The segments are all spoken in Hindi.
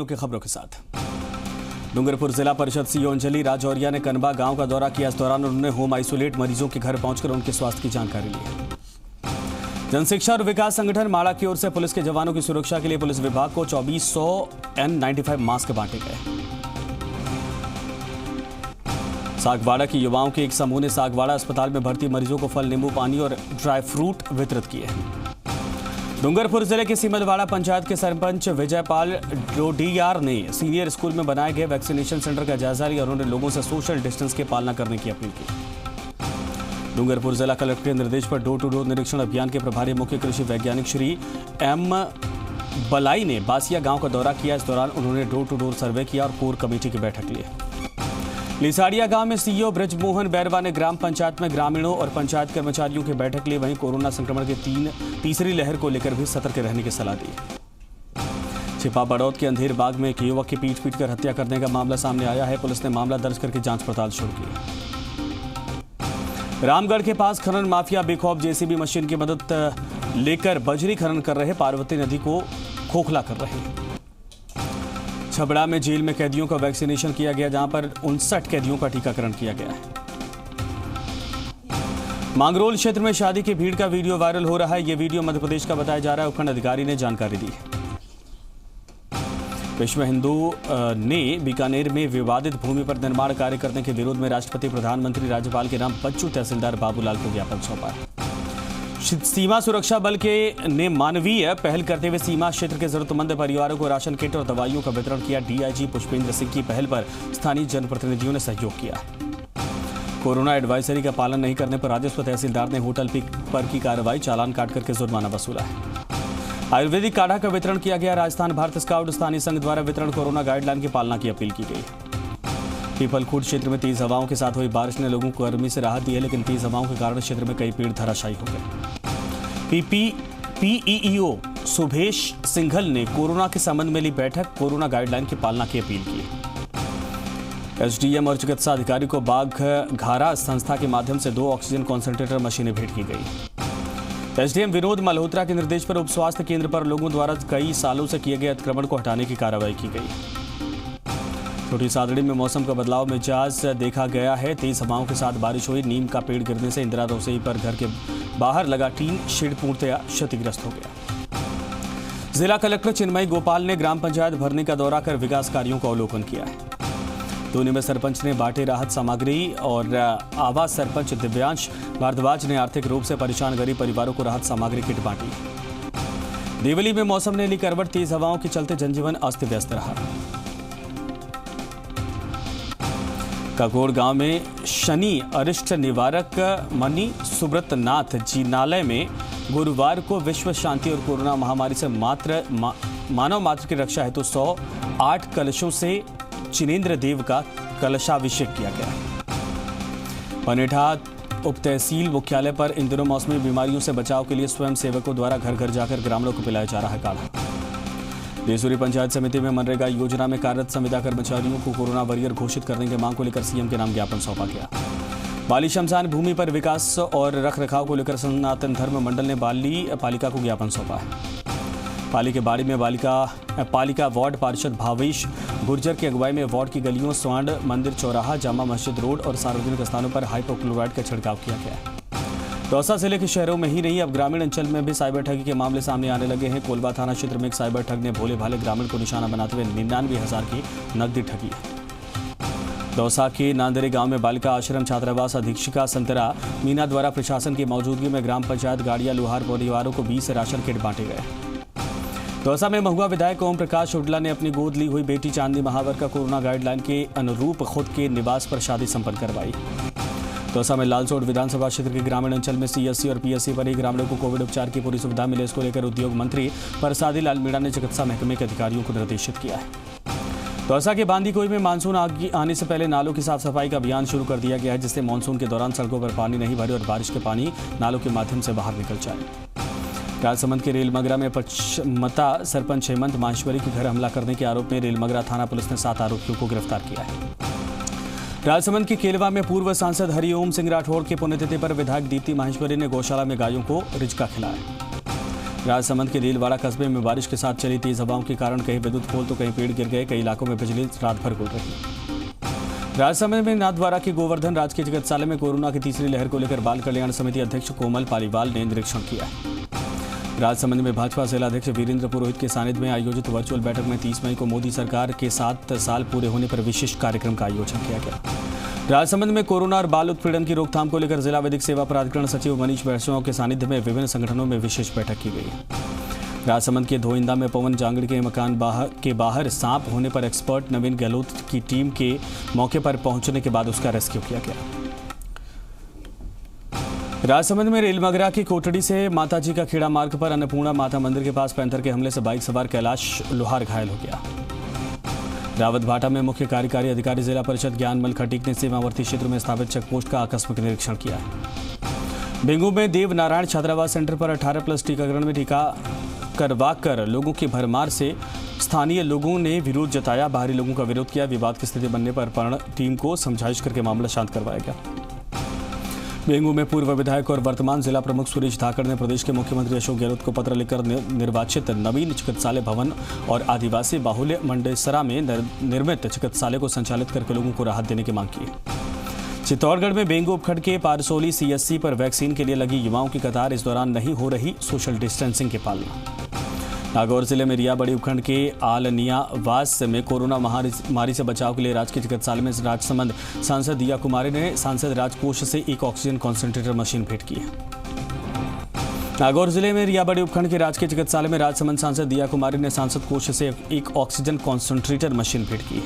की खबरों के साथ डूंगरपुर जिला परिषद सीईओ अंजलि राजौरिया ने कनबा गांव का दौरा किया। इस दौरान उन्होंने होम आइसोलेट मरीजों के घर पहुंचकर उनके स्वास्थ्य की जानकारी ली। जनशिक्षा और विकास संगठन माड़ा की ओर से पुलिस के जवानों की सुरक्षा के लिए पुलिस विभाग को 2400 N95 मास्क बांटे गए। सागवाड़ा के युवाओं के एक समूह ने सागवाड़ा अस्पताल में भर्ती मरीजों को फल, नींबू पानी और ड्राई फ्रूट वितरित किए। डूंगरपुर जिले के सीमलवाड़ा पंचायत के सरपंच विजयपाल डोडियार ने सीनियर स्कूल में बनाए गए वैक्सीनेशन सेंटर का जायजा लिया और उन्होंने लोगों से सोशल डिस्टेंस की पालना करने की अपील की। डूंगरपुर जिला कलेक्टर के निर्देश पर डोर टू डोर निरीक्षण अभियान के प्रभारी मुख्य कृषि वैज्ञानिक श्री एम बलाई ने बासिया गांव का दौरा किया। इस दौरान उन्होंने डोर टू डोर सर्वे किया और कोर कमेटी की बैठक ली। लिसाड़िया गांव में सीईओ ब्रजमोहन बैरवा ने ग्राम पंचायत में ग्रामीणों और पंचायत कर्मचारियों की बैठक ली। वहीं कोरोना संक्रमण की तीसरी लहर को लेकर भी सतर्क रहने की सलाह दी। छिपा बड़ौद के अंधेर बाग में एक युवक की पीट कर हत्या करने का मामला सामने आया है। पुलिस ने मामला दर्ज करके जांच पड़ताल शुरू की। रामगढ़ के पास खनन माफिया बेखौफ जेसीबी मशीन की मदद लेकर बजरी खनन कर रहे पार्वती नदी को खोखला कर रहे हैं। छबड़ा में जेल में कैदियों का वैक्सीनेशन किया गया, जहां पर 59 कैदियों का टीकाकरण किया गया है। मांगरोल क्षेत्र में शादी की भीड़ का वीडियो वायरल हो रहा है। यह वीडियो मध्य प्रदेश का बताया जा रहा है। उपखंड अधिकारी ने जानकारी दी। विश्व हिंदू ने बीकानेर में विवादित भूमि पर निर्माण कार्य करने के विरोध में राष्ट्रपति, प्रधानमंत्री, राज्यपाल के नाम बच्चू तहसीलदार बाबूलाल को ज्ञापन सौंपा। सीमा सुरक्षा बल के ने मानवीय पहल करते हुए सीमा क्षेत्र के जरूरतमंद परिवारों को राशन किट और दवाइयों का वितरण किया। डीआईजी पुष्पेंद्र सिंह की पहल पर स्थानीय जनप्रतिनिधियों ने सहयोग किया। कोरोना एडवाइजरी का पालन नहीं करने पर राजस्व तहसीलदार ने होटल पर की कार्रवाई, चालान काट करके जुर्माना वसूला है। आयुर्वेदिक काढ़ा का वितरण किया गया। राजस्थान भारत स्काउट स्थानीय संघ द्वारा वितरण, कोरोना गाइडलाइन की पालना की अपील की गई। पीपलखूट क्षेत्र में तेज हवाओं के साथ हुई बारिश ने लोगों को गर्मी से राहत दी है, लेकिन तेज हवाओं के कारण क्षेत्र में कई पेड़ धराशायी हो गए। पीईओ सुभेश सिंघल ने कोरोना के संबंध में ली बैठक, कोरोना गाइडलाइन की पालना की अपील की। एसडीएम और चिकित्सा अधिकारी को बाघघारा संस्था के माध्यम से 2 ऑक्सीजन कॉन्सेंट्रेटर मशीनें भेंट की गई। एसडीएम विनोद मल्होत्रा के निर्देश पर उप स्वास्थ्य केंद्र पर लोगों द्वारा कई सालों से किए गए अतिक्रमण को हटाने की कार्रवाई की गई। छोटी सादड़ी में मौसम का बदलाव मिजाज देखा गया है। तेज हवाओं के साथ बारिश हुई। नीम का पेड़ गिरने से इंदिरा रसोई पर घर के बाहर लगा टीन शेड पूर्णतया क्षतिग्रस्त हो गया। जिला कलेक्टर चिन्मयी गोपाल ने ग्राम पंचायत भरनी का दौरा कर विकास कार्यों का अवलोकन किया है। दोनी में सरपंच ने बांटे राहत सामग्री और आवास सरपंच दिव्यांश भारद्वाज ने आर्थिक रूप से परेशान गरीब परिवारों को राहत सामग्री किट बांटी। देवली में मौसम ने ली करवट। तेज हवाओं के चलते जनजीवन अस्त व्यस्त रहा। ककोड़ गांव में शनि अरिष्ट निवारक मणि सुब्रत नाथ जिनालय में गुरुवार को विश्व शांति और कोरोना महामारी से मानव मात्र की रक्षा हेतु 108 कलशों से चिनेन्द्र देव का कलशाभिषेक किया गया। पनेठा उप तहसील मुख्यालय पर इन दिनों मौसमी बीमारियों से बचाव के लिए स्वयं सेवकों द्वारा घर घर जाकर ग्रामीणों को पिलाया जा रहा है काढ़ा। देसूरी पंचायत समिति में मनरेगा योजना में कार्यरत संविदा कर्मचारियों को कोरोना वॉरियर घोषित करने की मांग को लेकर सीएम के नाम ज्ञापन सौंपा गया। बाली शमशान भूमि पर विकास और रखरखाव को लेकर सनातन धर्म मंडल ने बाली पालिका को ज्ञापन सौंपा है। पाली के बाड़ी में पालिका वार्ड पार्षद भावेश गुर्जर की अगुवाई में वार्ड की गलियों, स्वर्ण मंदिर चौराहा, जामा मस्जिद रोड और सार्वजनिक स्थानों पर हाइपोक्लोराइड का छिड़काव किया गया है। दौसा जिले के शहरों में ही नहीं, अब ग्रामीण अंचल में भी साइबर ठगी के मामले सामने आने लगे हैं। कोलबा थाना क्षेत्र में एक साइबर ठग ने भोले भाले ग्रामीण को निशाना बनाते हुए 99,000 की नकदी ठगी। दौसा के नांदरे गांव में बालिका आश्रम छात्रावास अधीक्षिका संतरा मीना द्वारा प्रशासन की मौजूदगी में ग्राम पंचायत गाड़िया लोहार परिवारों को 20 राशन किट बांटे गए। दौसा में महुआ विधायक ओम प्रकाश शुक्ला ने अपनी गोद ली हुई बेटी चांदनी महावर का कोरोना गाइडलाइन के अनुरूप खुद के निवास पर शादी संपन्न करवाई। दौसा में लालसोट विधानसभा क्षेत्र के ग्रामीण अंचल में सीएससी और पीएससी पर ही ग्रामीणों को कोविड उपचार की पूरी सुविधा मिले, इसको लेकर उद्योग मंत्री परसादी लाल मीणा ने चिकित्सा महकमे के अधिकारियों को निर्देशित किया है। दौसा के बांदीकुई में मानसून आने से पहले नालों की साफ सफाई का अभियान शुरू कर दिया गया है, जिससे मानसून के दौरान सड़कों पर पानी नहीं भरे और बारिश के पानी नालों के माध्यम से बाहर निकल जाए। राजसमंद के रेलमगरा में पचमता सरपंच हेमंत माहेश्वरी के घर हमला करने के आरोप में रेलमगरा थाना पुलिस ने 7 आरोपियों को गिरफ्तार किया है। राजसमंद के केलवा में पूर्व सांसद हरिओम सिंह राठौड़ की पुण्यतिथि पर विधायक दीप्ति माहेश्वरी ने गौशाला में गायों को रिजका खिलाया। राजसमंद के दीलवाड़ा कस्बे में बारिश के साथ चली तेज हवाओं के कारण कहीं विद्युत पोल तो कहीं पेड़ गिर गए। कई इलाकों में बिजली रात भर गुल रही। राजसमंद में नाथद्वारा के गोवर्धन राजकीय चिकित्सालय में कोरोना की तीसरी लहर को लेकर बाल कल्याण समिति अध्यक्ष कोमल पालीवाल ने निरीक्षण किया है। राजसमंद में भाजपा जिलाध्यक्ष वीरेंद्र पुरोहित के सानिध्य में आयोजित वर्चुअल बैठक में 30 मई को मोदी सरकार के 7 साल पूरे होने पर विशेष कार्यक्रम का आयोजन किया गया। राजसमंद में कोरोना और बाल उत्पीड़न की रोकथाम को लेकर जिला विधिक सेवा प्राधिकरण सचिव मनीष वैष्णव के सानिध्य में विभिन्न संगठनों में विशेष बैठक की गई। राजसमंद के धोइंदा में पवन जांगड़ के मकान के बाहर सांप होने पर एक्सपर्ट नवीन गहलोत की टीम के मौके पर पहुंचने के बाद उसका रेस्क्यू किया गया। राजसमंद में रेलमगरा की कोटड़ी से माताजी का खेड़ा मार्ग पर अन्नपूर्णा माता मंदिर के पास पैंथर के हमले से बाइक सवार कैलाश लोहार घायल हो गया। रावतभाटा में मुख्य कार्यकारी अधिकारी जिला परिषद ज्ञानमल खटीक ने सीमावर्ती क्षेत्र में स्थापित चेकपोस्ट का आकस्मिक निरीक्षण किया। बेंगू में देव नारायण छात्रावास सेंटर पर 18+ टीकाकरण में टीका करवाकर लोगों की भरमार से स्थानीय लोगों ने विरोध जताया। बाहरी लोगों का विरोध किया। विवाद की स्थिति बनने पर पर्ण टीम को समझाइश करके मामला शांत करवाया गया। बेंगू में पूर्व विधायक और वर्तमान जिला प्रमुख सुरेश धाकड़ ने प्रदेश के मुख्यमंत्री अशोक गहलोत को पत्र लिखकर निर्वाचित नवीन चिकित्सालय भवन और आदिवासी बाहुल्य मंडेसरा में निर्मित चिकित्सालय को संचालित करके लोगों को राहत देने की मांग की। चित्तौड़गढ़ में बेंगू उपखंड के पारसोली सीएससी पर वैक्सीन के लिए लगी युवाओं की कतार। इस दौरान नहीं हो रही सोशल डिस्टेंसिंग की पालना। नागौर जिले में रियाबड़ी उपखंड के आलनियावास में कोरोना महामारी से बचाव के लिए राजकीय चिकित्सालय में राजसमंद सांसद दिया कुमारी ने सांसद राजकोष से एक ऑक्सीजन कॉन्सेंट्रेटर मशीन भेंट की है। नागौर जिले में रियाबड़ी उपखंड के राजकीय चिकित्सालय में राजसमंद सांसद दिया कुमारी ने सांसद कोष से एक ऑक्सीजन कॉन्सेंट्रेटर मशीन भेंट की है।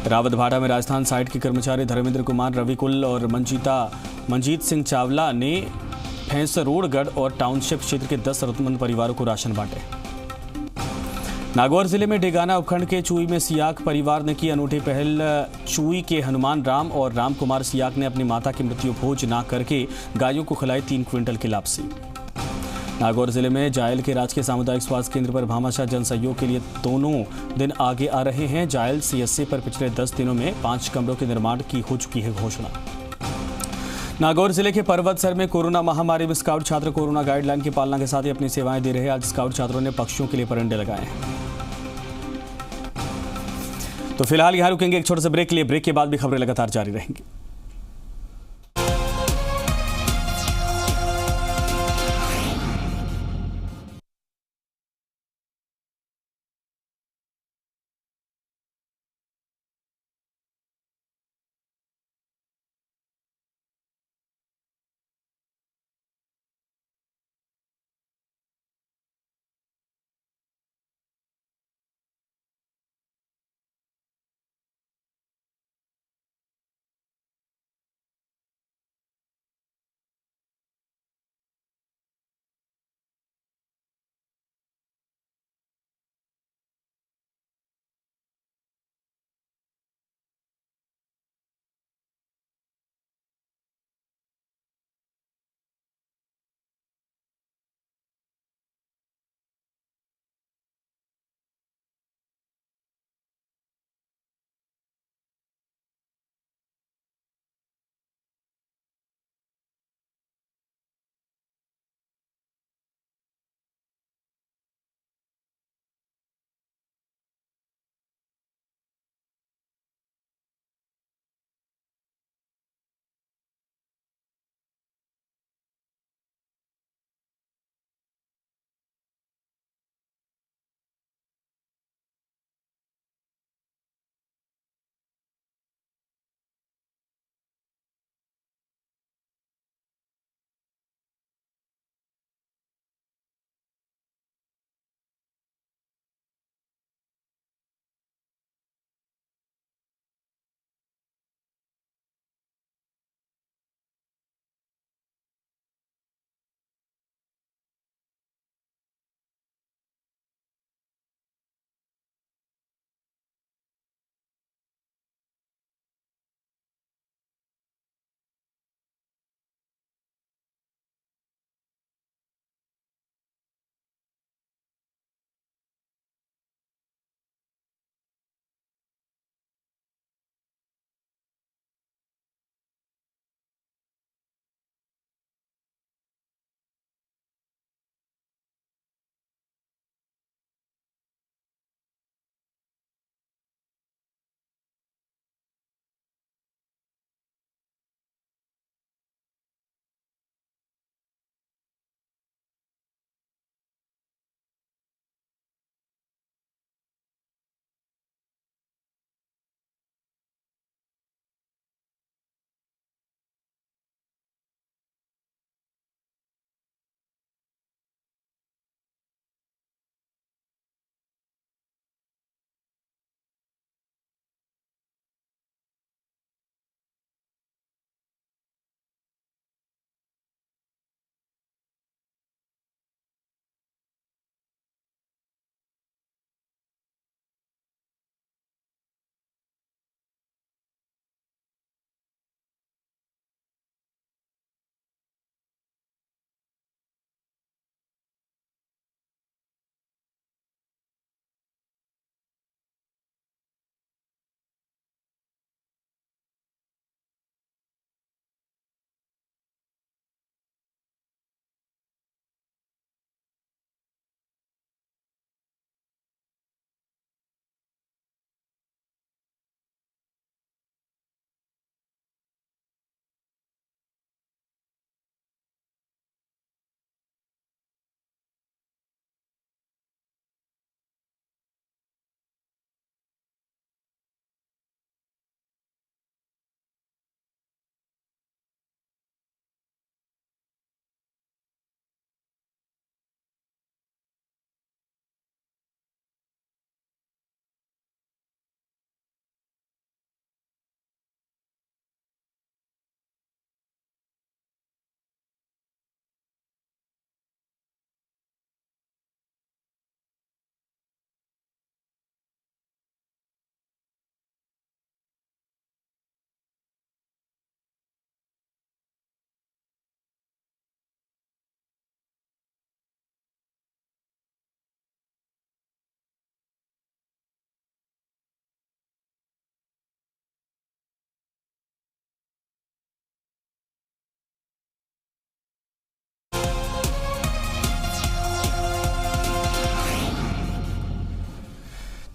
रावतभाटा में राजस्थान साइट के कर्मचारी धर्मेंद्र कुमार रविकुल और मंजीत सिंह चावला ने भैंसरोड़गढ़ और टाउनशिप क्षेत्र के 10 जरूरतमंद परिवारों को राशन बांटे। नागौर जिले में डेगाना उपखंड के चुई में सियाक परिवार ने की अनूठी पहल। चुई के हनुमान राम और राम कुमार सियाक ने अपनी माता की मृत्यु भोज न करके गायों को खिलाई 3 क्विंटल की लापसी। नागौर जिले में जायल के राजकीय सामुदायिक स्वास्थ्य केंद्र पर भामाशाह जन सहयोग के लिए दोनों दिन आगे आ रहे हैं। जायल सीएससी पर पिछले 10 दिनों में 5 कमरों के निर्माण की हो चुकी है घोषणा। नागौर जिले के पर्वतसर में कोरोना महामारी में स्काउट छात्र कोरोना गाइडलाइन की पालना के साथ ही अपनी सेवाएं दे रहे हैं। आज स्काउट छात्रों ने पक्षियों के लिए परिंदे लगाए हैं। तो फिलहाल यहां रुकेंगे एक छोटे से ब्रेक के लिए। ब्रेक के बाद भी खबरें लगातार जारी रहेंगी।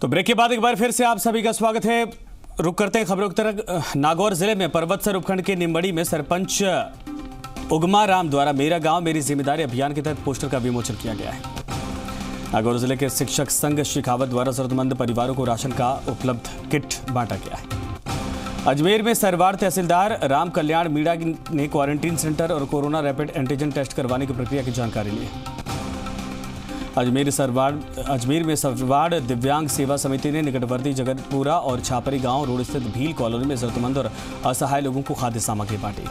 तो ब्रेक के बाद एक बार फिर से आप सभी का स्वागत है। रुक करते हैं खबरों की तरफ। नागौर जिले में पर्वतसर उपखंड के निम्बड़ी में सरपंच उगमा राम द्वारा मेरा गांव मेरी जिम्मेदारी अभियान के तहत पोस्टर का विमोचन किया गया है। नागौर जिले के शिक्षक संघ शेखावत द्वारा जरूरतमंद परिवारों को राशन का उपलब्ध किट बांटा गया है। अजमेर में सरवाड़ तहसीलदार राम कल्याण मीणा ने क्वारंटीन सेंटर और कोरोना रैपिड एंटीजन टेस्ट करवाने की प्रक्रिया की जानकारी ली। अजमेर में सरवाड़ दिव्यांग सेवा समिति ने निकटवर्ती जगतपुरा और छापरी गांव रोड स्थित भील कॉलोनी में जरूरतमंद और असहाय लोगों को खाद्य सामग्री बांटी।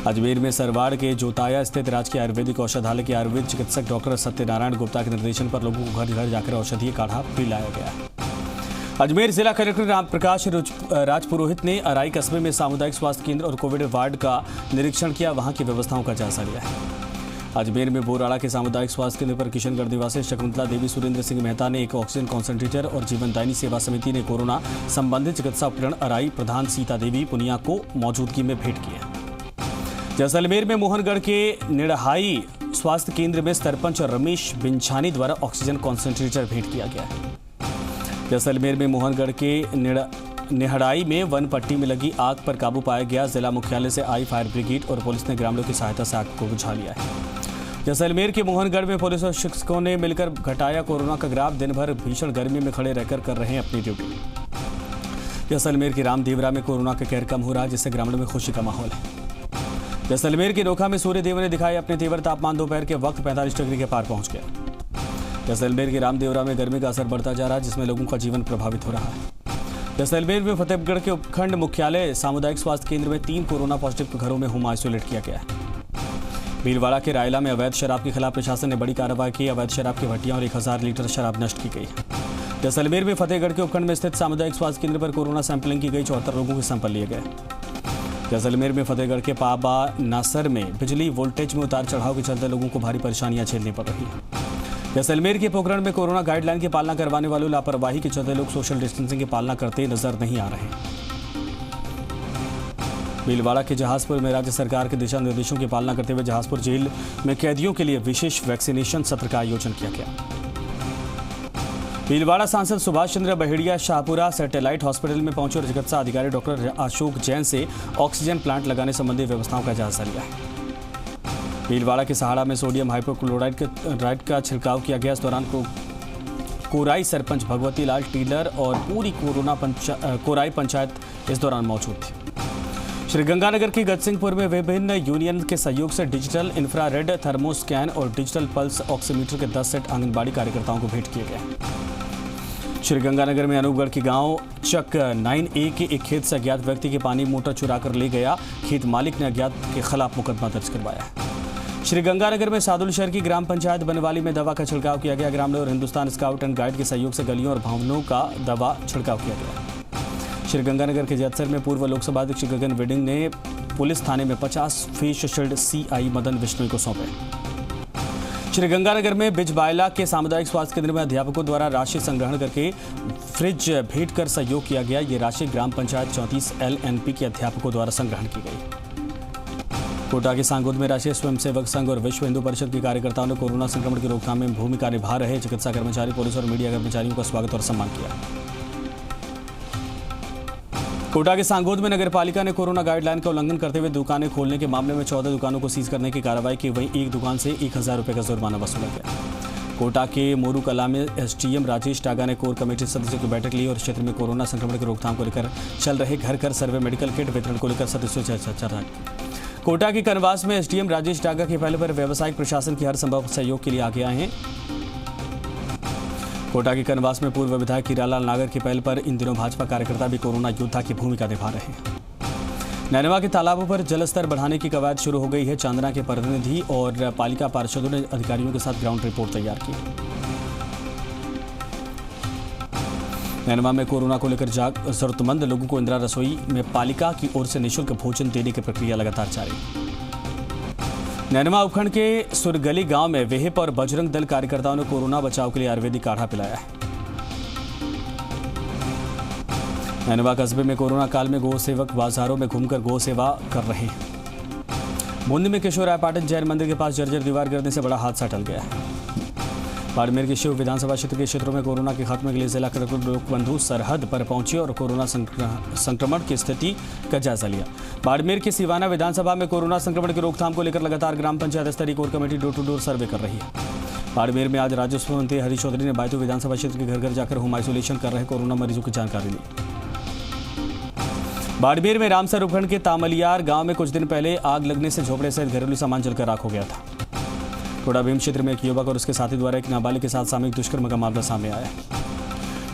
अजमेर में सरवाड़ के जोताया स्थित राजकीय आयुर्वेदिक औषधालय के आयुर्वेद चिकित्सक डॉक्टर सत्यनारायण गुप्ता के निर्देशन पर लोगों को घर घर जाकर औषधीय काढ़ा पिलाया गया। अजमेर जिला कलेक्टर राम प्रकाश राजपुरोहित ने अराई कस्बे में सामुदायिक स्वास्थ्य केंद्र और कोविड वार्ड का निरीक्षण किया, वहां की व्यवस्थाओं का जायजा लिया। अजमेर में बोराड़ा के सामुदायिक स्वास्थ्य केंद्र पर किशनगढ़ निवासी शकुंतला देवी सुरेंद्र सिंह मेहता ने एक ऑक्सीजन कॉन्सेंट्रेटर और जीवनदायिनी सेवा समिति ने कोरोना संबंधित चिकित्सा उपकरण अराई प्रधान सीता देवी पुनिया को मौजूदगी में भेंट किए। जैसलमेर में मोहनगढ़ के निड़हाई स्वास्थ्य केंद्र में सरपंच रमेश बिंछानी द्वारा ऑक्सीजन कॉन्सेंट्रेटर भेंट किया गया है। जैसलमेर में मोहनगढ़ के निहड़ाई में वन पट्टी में लगी आग पर काबू पाया गया। जिला मुख्यालय से आई फायर ब्रिगेड और पुलिस ने ग्रामीणों की सहायता से आग को बुझा लिया है। जैसलमेर के मोहनगढ़ में पुलिस और शिक्षकों ने मिलकर घटाया कोरोना का ग्राफ। दिन भर भीषण गर्मी में खड़े रहकर कर रहे हैं अपनी ड्यूटी। जैसलमेर के रामदेवरा में कोरोना का कहर कम हो रहा है, जिससे ग्रामीणों में खुशी का माहौल है। जैसलमेर के नोखा में सूर्यदेव ने दिखाए अपने तेवर। तापमान दोपहर के वक्त 45 डिग्री के पार पहुंच गया। जैसलमेर के रामदेवरा में गर्मी का असर बढ़ता जा रहा है, जिसमें लोगों का जीवन प्रभावित हो रहा है। जैसलमेर में फतेहगढ़ के उपखंड मुख्यालय सामुदायिक स्वास्थ्य केंद्र में 3 कोरोना पॉजिटिव घरों में होम आइसोलेट किया गया है। भीलवाड़ा के रायला में अवैध शराब के खिलाफ प्रशासन ने बड़ी कार्रवाई की। अवैध शराब की भट्टियां और 1000 लीटर शराब नष्ट की गई। जैसलमेर में फतेहगढ़ के उपखंड में स्थित सामुदायिक स्वास्थ्य केंद्र पर कोरोना सैंपलिंग की गई। 74 लोगों के सैंपल लिए गए। जैसलमेर में फतेहगढ़ के पाबा नासर में बिजली वोल्टेज में उतार चढ़ाव के चलते लोगों को भारी परेशानियां झेलनी पड़ रही है। जैसलमेर के पोखरण में कोरोना गाइडलाइन की पालना करवाने वालों लापरवाही के चलते लोग सोशल डिस्टेंसिंग की पालना करते नजर नहीं आ रहे। भीलवाड़ा के जहाजपुर में राज्य सरकार के दिशा निर्देशों की पालना करते हुए जहाजपुर जेल में कैदियों के लिए विशेष वैक्सीनेशन सत्र का आयोजन किया गया। भीलवाड़ा सांसद सुभाष चंद्र बहेड़िया शाहपुरा सैटेलाइट हॉस्पिटल में पहुंचे और चिकित्सा अधिकारी डॉक्टर अशोक जैन से ऑक्सीजन प्लांट लगाने संबंधी व्यवस्थाओं का जायजा लिया। भीलवाड़ा के सहाड़ा में सोडियम हाइपोक्लोराइड का छिड़काव किया गया। इस दौरान कोराई सरपंच भगवती लाल टीलर और पूरी कोराई पंचायत इस दौरान मौजूद थी। श्रीगंगानगर के गजसिंहपुर में विभिन्न यूनियन के सहयोग से डिजिटल इंफ्रारेड थर्मोस्कैन और डिजिटल पल्स ऑक्सीमीटर के 10 सेट आंगनबाड़ी कार्यकर्ताओं को भेंट किए गए। श्रीगंगानगर में अनूपगढ़ के गांव चक 9A के एक खेत से अज्ञात व्यक्ति की पानी मोटर चुरा कर ले गया। खेत मालिक ने अज्ञात के खिलाफ मुकदमा दर्ज करवाया। श्रीगंगानगर में सादुल शहर की ग्राम पंचायत बनवाली में दवा का छिड़काव किया गया। ग्रामीणों और हिंदुस्तान स्काउट एंड गाइड के सहयोग से गलियों और भवनों का दवा छिड़काव किया गया। श्रीगंगानगर के जैतसर में पूर्व लोकसभा अध्यक्ष गगन वेडिंग ने पुलिस थाने में 50 face shield CI Madan Vishnoi को सौंपे। श्रीगंगानगर में बिजबायला के सामुदायिक स्वास्थ्य केंद्र में अध्यापकों द्वारा राशि संग्रहण करके फ्रिज भेंट कर सहयोग किया गया। ये राशि ग्राम पंचायत 34 LNP के अध्यापकों द्वारा संग्रहण की गई। कोटा के सांगोद में राष्ट्रीय स्वयंसेवक संघ और विश्व हिंदू परिषद के कार्यकर्ताओं ने कोरोना संक्रमण की रोकथाम में भूमिका निभा रहे चिकित्सा कर्मचारी, पुलिस और मीडिया कर्मचारियों का स्वागत और सम्मान किया। कोटा के सांगोद में नगर पालिका ने कोरोना गाइडलाइन का उल्लंघन करते हुए दुकानें खोलने के मामले में 14 दुकानों को सीज करने की कार्रवाई की। वहीं एक दुकान से 1000 रुपये का जुर्माना वसूला गया। कोटा के मोरू कला में SDM राजेश टागा ने कोर कमेटी सदस्यों की बैठक ली और क्षेत्र में कोरोना संक्रमण की रोकथाम को लेकर चल रहे घर घर सर्वे मेडिकल किट वितरण को लेकर सदस्यों से चर्चा की। कोटा के कनवास में SDM राजेश टागा के पहले पर व्यावसायिक प्रशासन की हर संभव सहयोग के लिए आगे आए हैं। कोटा के कनवास में पूर्व विधायक हीरालाल नागर की पहल पर इन दिनों भाजपा कार्यकर्ता भी कोरोना योद्धा की भूमिका निभा रहे हैं। नैनवा के तालाबों पर जलस्तर बढ़ाने की कवायद शुरू हो गई है। चांदना के प्रतिनिधि और पालिका पार्षदों ने अधिकारियों के साथ ग्राउंड रिपोर्ट तैयार की। नैनवा में कोरोना को लेकर जरूरतमंद लोगों को इंदिरा रसोई में पालिका की ओर से निःशुल्क भोजन देने की प्रक्रिया लगातार जारी। नैनवा उपखंड के सुरगली गांव में विहिप और बजरंग दल कार्यकर्ताओं ने कोरोना बचाव के लिए आयुर्वेदिक काढ़ा पिलाया है। नैनवा कस्बे में कोरोना काल में गौ सेवक बाजारों में घूमकर गौ सेवा कर रहे हैं। बूंदी में किशोर राय पाटन जैन मंदिर के पास जर्जर दीवार गिरने से बड़ा हादसा टल गया है। बाड़मेर के शिव विधानसभा क्षेत्र के क्षेत्रों में कोरोना के खात्मे के लिए जिला कलेक्टर लोकबंधु सरहद पर पहुंचे और कोरोना संक्रमण की स्थिति का जायजा लिया। बाड़मेर के सिवाना विधानसभा में कोरोना संक्रमण की रोकथाम को लेकर लगातार ग्राम पंचायत स्तरीय core committee door to door survey कर रही है। बाड़मेर में आज राजस्व मंत्री हरीश चौधरी ने बायतू विधानसभा क्षेत्र के घर घर जाकर होम आइसोलेशन कर रहे कोरोना मरीजों की जानकारी ली। बाड़मेर में रामसर उपखंड के तामलियार गांव में कुछ दिन पहले आग लगने से झोपड़े सहित घरेलू सामान जलकर राख हो गया था। टोडा भीम क्षेत्र में एक युवक और उसके साथी द्वारा एक नाबालिग के साथ सामूहिक दुष्कर्म का मामला सामने आया।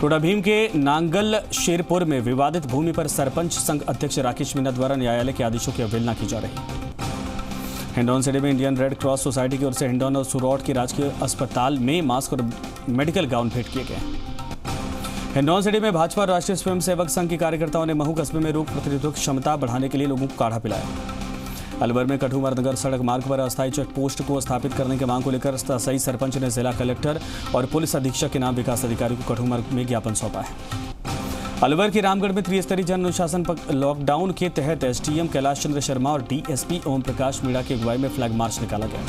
टोडा भीम के नांगल शेरपुर में विवादित भूमि पर सरपंच संघ अध्यक्ष राकेश मीणा द्वारा न्यायालय के आदेशों की अवहेलना की जा रही है। हिंडौन सिटी में इंडियन रेड क्रॉस सोसाइटी की ओर से हिंडौन और सुरौट के राजकीय अस्पताल में मास्क और मेडिकल गाउन भेंट किए गए। हिंडौन सिटी में भाजपा राष्ट्रीय स्वयंसेवक संघ के कार्यकर्ताओं ने महू कस्बे में रोग प्रतिरोधक क्षमता बढ़ाने के लिए लोगों को काढ़ा पिलाया। अलवर में कठुमरनगर सड़क मार्ग पर अस्थायी चेक पोस्ट को स्थापित करने की मांग को लेकर सही सरपंच ने जिला कलेक्टर और पुलिस अधीक्षक के नाम विकास अधिकारी को कठुमर्ग में ज्ञापन सौंपा है। अलवर के रामगढ़ में त्रिस्तरीय जन अनुशासन लॉकडाउन के तहत एसडीएम कैलाश चंद्र शर्मा और डीएसपी ओम प्रकाश मीणा की अगुवाई में फ्लैग मार्च निकाला गया।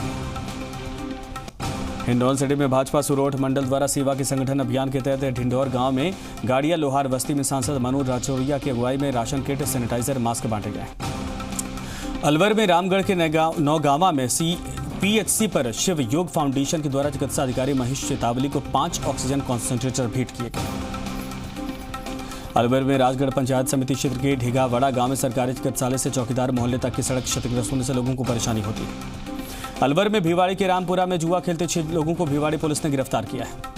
हिंडौन सिटी में भाजपा सुरौठ मंडल द्वारा सेवा के संगठन अभियान के तहत ढिंढौर गांव में गाड़िया लोहार बस्ती में सांसद मनोज राजौरिया की अगुवाई में राशन किट, सैनिटाइजर, मास्क बांटे गए। अलवर में रामगढ़ के नौगावा में पीएचसी पर शिव योग फाउंडेशन के द्वारा चिकित्सा अधिकारी महेश चेतावली को 5 ऑक्सीजन कॉन्सेंट्रेटर भेंट किए गए। अलवर में राजगढ़ पंचायत समिति क्षेत्र के ढिगावड़ा गांव में सरकारी चिकित्सालय से चौकीदार मोहल्ले तक की सड़क क्षतिग्रस्त होने से लोगों को परेशानी होती है। अलवर में भिवाड़ी के रामपुरा में जुआ खेलते 6 लोगों को भिवाड़ी पुलिस ने गिरफ्तार किया है।